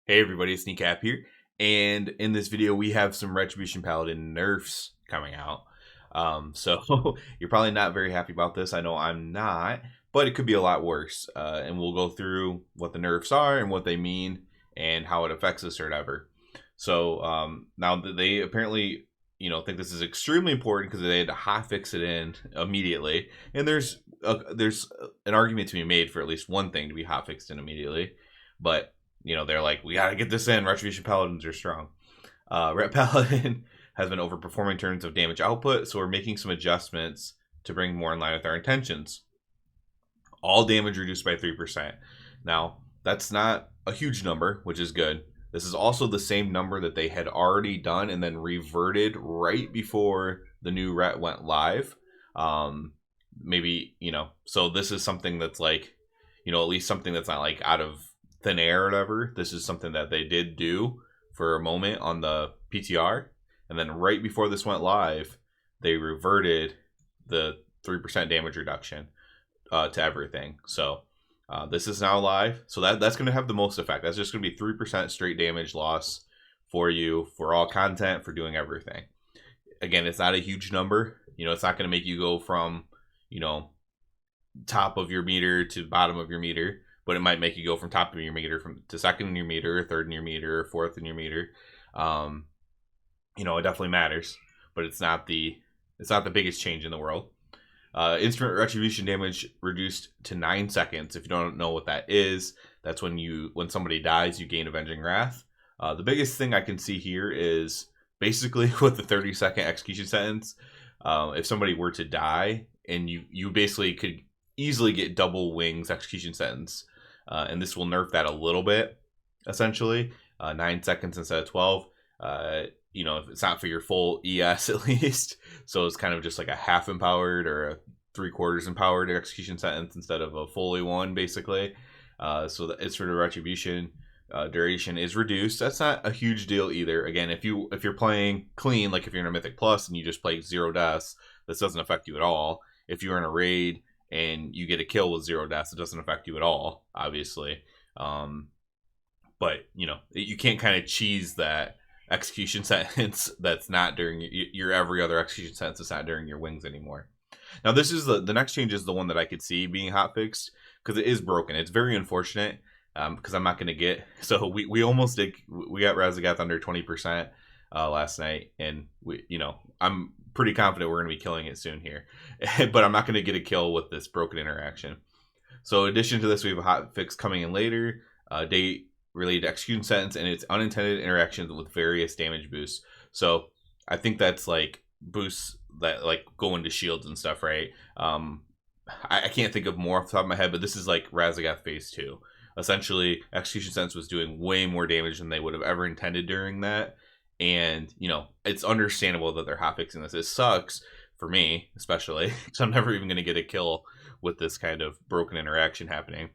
Hey everybody, it's Kneecap here, and in this video we have some Retribution Paladin nerfs coming out. So you're probably not very happy about this. I know I'm not, but it could be a lot worse. And we'll go through what the nerfs are and what they mean and how it affects us or whatever. So now they apparently think this is extremely important because they had to hotfix it in immediately. And there's an argument to be made for at least one thing to be hotfixed in immediately, but they're like, we got to get this in. Retribution Paladins are strong. Ret Paladin has been overperforming in terms of damage output, so we're making some adjustments to bring more in line with our intentions. All damage reduced by 3%. Now, that's not a huge number, which is good. This is also the same number that they had already done and then reverted right before the new Ret went live. So this is something that's like, at least something that's not like out of thin air or whatever. This is something that they did do for a moment on the PTR, and then right before this went live, they reverted the 3% damage reduction to everything. So this is now live, so that's going to have the most effect. That's just going to be 3% straight damage loss for you for all content, for doing everything. Again, it's not a huge number. It's not going to make you go from top of your meter to bottom of your meter, but it might make you go from top of your meter to second in your meter, third in your meter, or fourth in your meter. It definitely matters, but it's not the biggest change in the world. Instrument retribution damage reduced to 9 seconds. If you don't know what that is, that's when somebody dies, you gain Avenging Wrath. The biggest thing I can see here is basically with the 30-second execution sentence. If somebody were to die, and you basically could easily get double wings execution sentence. And this will nerf that a little bit, essentially. 9 seconds instead of 12. If it's not for your full ES at least. So it's kind of just like a half empowered or a 3/4 empowered execution sentence instead of a fully one, basically. So it's for the retribution. Duration is reduced. That's not a huge deal either. Again, if you're playing clean, like if you're in a Mythic Plus and you just play 0 deaths, this doesn't affect you at all. If you're in a raid and you get a kill with 0 deaths, it doesn't affect you at all, obviously. But you can't kind of cheese that execution sentence that's not during your every other execution sentence that's not during your wings anymore. Now this is the next change is the one that I could see being hotfixed because it is broken. It's very unfortunate because I'm not going to get, so we almost did, we got Razagath under 20% last night, and I'm pretty confident we're going to be killing it soon here. But I'm not going to get a kill with this broken interaction. So in addition to this, we have a hotfix coming in later. Date related to execution sentence and its unintended interactions with various damage boosts. So I think that's like boosts that like go into shields and stuff, right? I can't think of more off the top of my head, but this is like Razagath phase 2. Essentially, execution sentence was doing way more damage than they would have ever intended during that. And, it's understandable that they're hotfixing this. It sucks for me, especially, because I'm never even going to get a kill with this kind of broken interaction happening.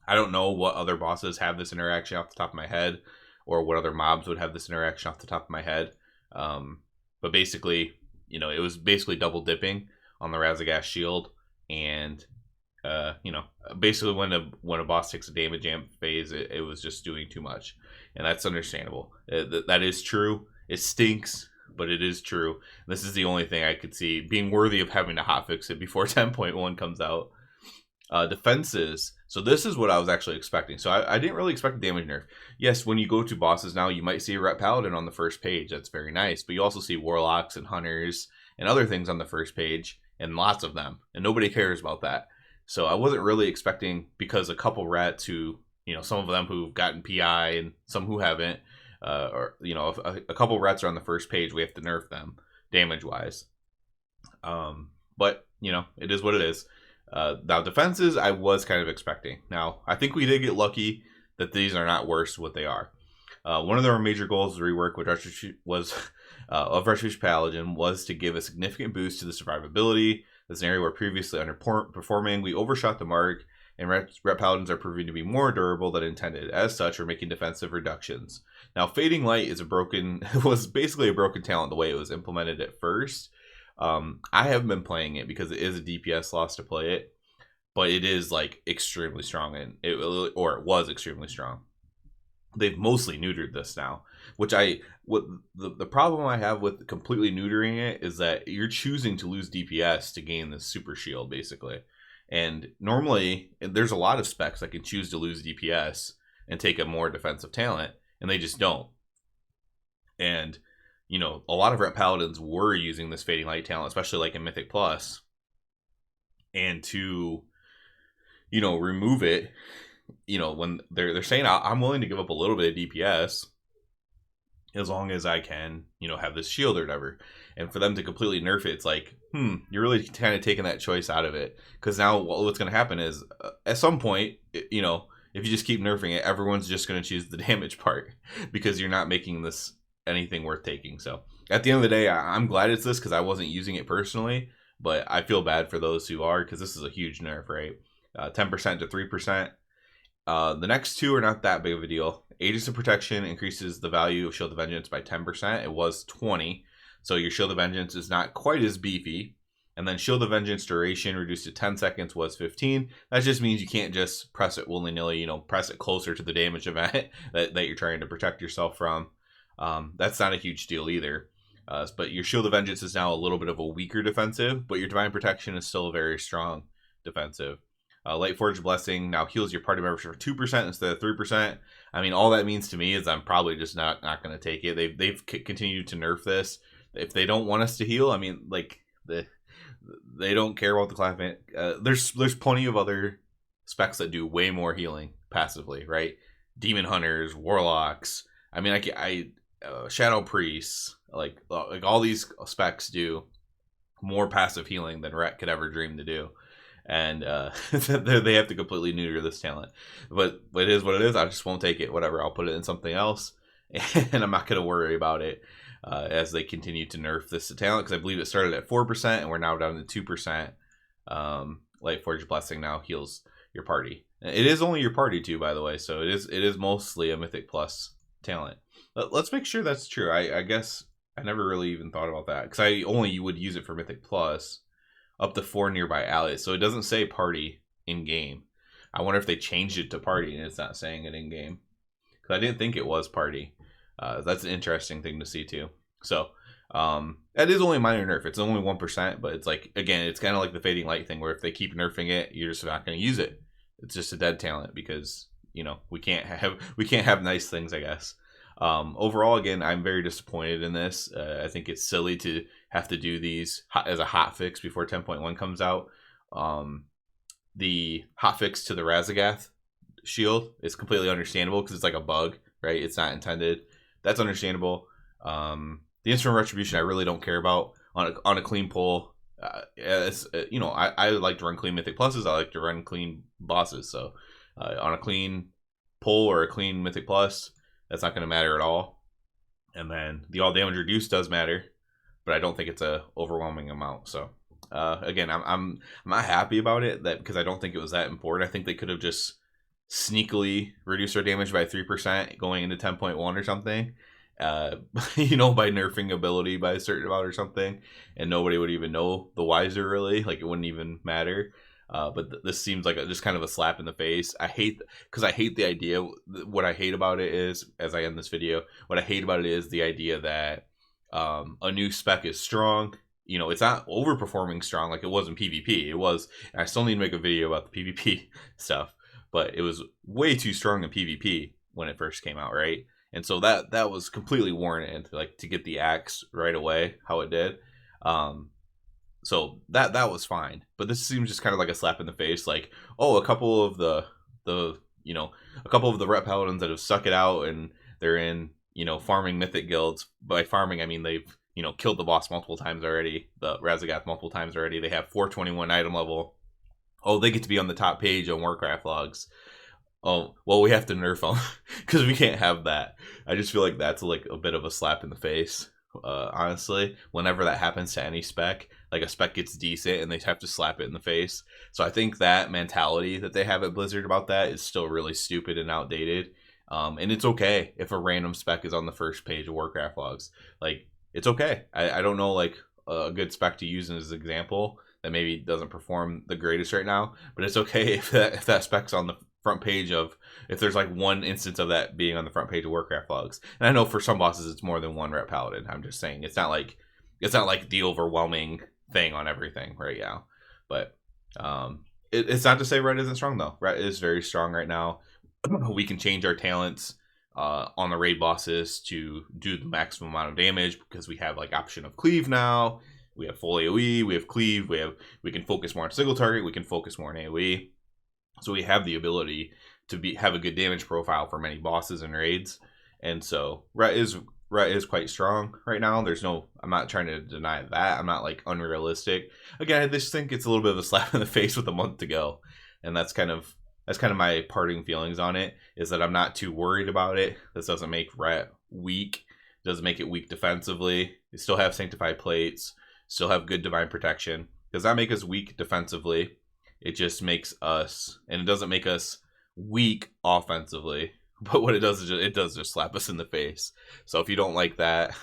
I don't know what other bosses have this interaction off the top of my head, or what other mobs would have this interaction off the top of my head. But basically, it was basically double dipping on the Razagath shield. And, basically when a boss takes a damage amp phase, it was just doing too much. And that's understandable. That is true. It stinks, but it is true. This is the only thing I could see being worthy of having to hotfix it before 10.1 comes out. Defenses. So this is what I was actually expecting. So I didn't really expect a damage nerf. Yes, when you go to bosses now, you might see a Ret Paladin on the first page. That's very nice. But you also see Warlocks and Hunters and other things on the first page, and lots of them. And nobody cares about that. So I wasn't really expecting, because a couple Rets who, some of them who've gotten PI and some who haven't, or, if a couple Rets are on the first page, we have to nerf them damage-wise. But, it is what it is. Now, defenses, I was kind of expecting. Now, I think we did get lucky that these are not worse what they are. One of their major goals of rework of Retribution Paladin was to give a significant boost to the survivability. This area where previously underperforming, we overshot the mark, and Ret Paladins are proving to be more durable than intended. As such, we're making defensive reductions. Now, Fading Light was basically a broken talent the way it was implemented at first. I haven't been playing it because it is a DPS loss to play it, but it is like extremely strong, and it was extremely strong. they've mostly neutered this now, which what the problem I have with completely neutering it is that you're choosing to lose DPS to gain this super shield basically. And normally there's a lot of specs that can choose to lose DPS and take a more defensive talent, and they just don't. And you know, a lot of rep paladins were using this fading light talent, especially like in Mythic Plus, and to, you know, remove it, you know, when they're saying I'm willing to give up a little bit of DPS as long as I can, you know, have this shield or whatever. And for them to completely nerf it, it's like, you're really kind of taking that choice out of it. Because now what's going to happen is, at some point, you know, if you just keep nerfing it, everyone's just going to choose the damage part because you're not making this anything worth taking. So at the end of the day, I'm glad it's this because I wasn't using it personally, but I feel bad for those who are, because this is a huge nerf, right? 10% to 3%. The next two are not that big of a deal. Agents of Protection increases the value of Shield of Vengeance by 10%. It was 20, so your Shield of Vengeance is not quite as beefy. And then Shield of Vengeance duration reduced to 10 seconds was 15. That just means you can't just press it willy-nilly, you know, press it closer to the damage event that you're trying to protect yourself from. That's not a huge deal either. But your Shield of Vengeance is now a little bit of a weaker defensive, but your Divine Protection is still a very strong defensive. Lightforged Blessing now heals your party members for 2% instead of 3%. I mean, all that means to me is I'm probably just not going to take it. They've continued to nerf this. If they don't want us to heal, I mean, like, they don't care about the climate. There's plenty of other specs that do way more healing passively, right? Demon Hunters, Warlocks. I mean, Shadow Priests, like all these specs do more passive healing than Ret could ever dream to do. And they have to completely neuter this talent, but it is what it is. I just won't take it. Whatever, I'll put it in something else, and I'm not going to worry about it as they continue to nerf this talent, because I believe it started at 4% and we're now down to 2%. Lightforged Blessing now heals your party. It is only your party too, by the way, so it is mostly a Mythic Plus talent. Let's make sure that's true. I guess I never really even thought about that, because I only would use it for Mythic Plus. Up to 4 nearby allies, so it doesn't say party in game. I wonder if they changed it to party and it's not saying it in game, because I didn't think it was party. That's an interesting thing to see too. So that is only a minor nerf. It's only 1%, but it's like, again, it's kind of like the fading light thing, where if they keep nerfing it, you're just not going to use it. It's just a dead talent, because, you know, we can't have nice things, I guess. Overall, again, I'm very disappointed in this. I think it's silly to have to do these as a hotfix before 10.1 comes out. The hotfix to the Razagath shield is completely understandable, because it's like a bug, right? It's not intended. That's understandable. The Instrument Retribution I really don't care about on a clean pull. You know, I like to run clean Mythic Pluses. I like to run clean bosses. So on a clean pull or a clean Mythic Plus, that's not going to matter at all. And then the all damage reduced does matter, but I don't think it's a overwhelming amount. So again, I'm not happy about it, that because I don't think it was that important. I think they could have just sneakily reduced our damage by 3% going into 10.1 or something. You know, by nerfing ability by a certain amount or something, and nobody would even know the wiser, really. Like, it wouldn't even matter. But this seems like just kind of a slap in the face. I hate the idea. What I hate about it is, as I end this video, what I hate about it is the idea that a new spec is strong. You know, it's not overperforming strong like it was in PvP. It was, and I still need to make a video about the PvP stuff, but it was way too strong in PvP when it first came out, right? And so that was completely warranted, like, to get the axe right away, how it did. So that was fine, but this seems just kind of like a slap in the face. Like, oh, a couple of the rep paladins that have stuck it out, and they're in, you know, farming mythic guilds. By farming, I mean they've, you know, killed the boss multiple times already, the Razagath multiple times already. They have 421 item level. Oh, they get to be on the top page on Warcraft logs. Oh, well, we have to nerf them because we can't have that. I just feel like that's like a bit of a slap in the face. Honestly, whenever that happens to any spec, like a spec gets decent and they have to slap it in the face. So I think that mentality that they have at Blizzard about that is still really stupid and outdated. And it's okay if a random spec is on the first page of Warcraft logs. Like, it's okay. I don't know, like, a good spec to use as an example that maybe doesn't perform the greatest right now, but it's okay if that spec's on front page of, if there's like one instance of that being on the front page of Warcraft logs. And I know for some bosses it's more than one ret paladin. I'm just saying it's not like the overwhelming thing on everything right now. But it's not to say ret isn't strong though. Ret is very strong right now. We can change our talents on the raid bosses to do the maximum amount of damage because we have like option of cleave now. We have full AoE, we have cleave, we can focus more on single target, we can focus more on AoE. So we have the ability to have a good damage profile for many bosses and raids. And so ret is quite strong right now. I'm not trying to deny that. I'm not like unrealistic. Again, I just think it's a little bit of a slap in the face with a month to go. And that's kind of my parting feelings on it, is that I'm not too worried about it. This doesn't make ret weak. It doesn't make it weak defensively. You still have sanctified plates, still have good divine protection. Does that make us weak defensively? It just makes us, and it doesn't make us weak offensively. But what it does is it does just slap us in the face. So if you don't like that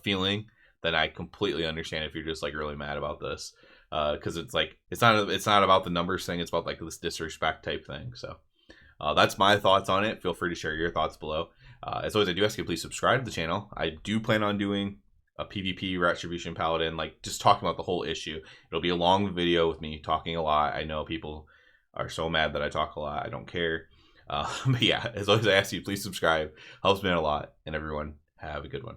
feeling, then I completely understand if you're just like really mad about this. Because it's like it's not about the numbers thing. It's about like this disrespect type thing. So that's my thoughts on it. Feel free to share your thoughts below. As always, I do ask you to please subscribe to the channel. I do plan on doing a PvP Retribution Paladin, like just talking about the whole issue. It'll be a long video with me talking a lot. I know people are so mad that I talk a lot. I don't care. But yeah, as always, I ask you please subscribe. Helps me out a lot. And everyone, have a good one.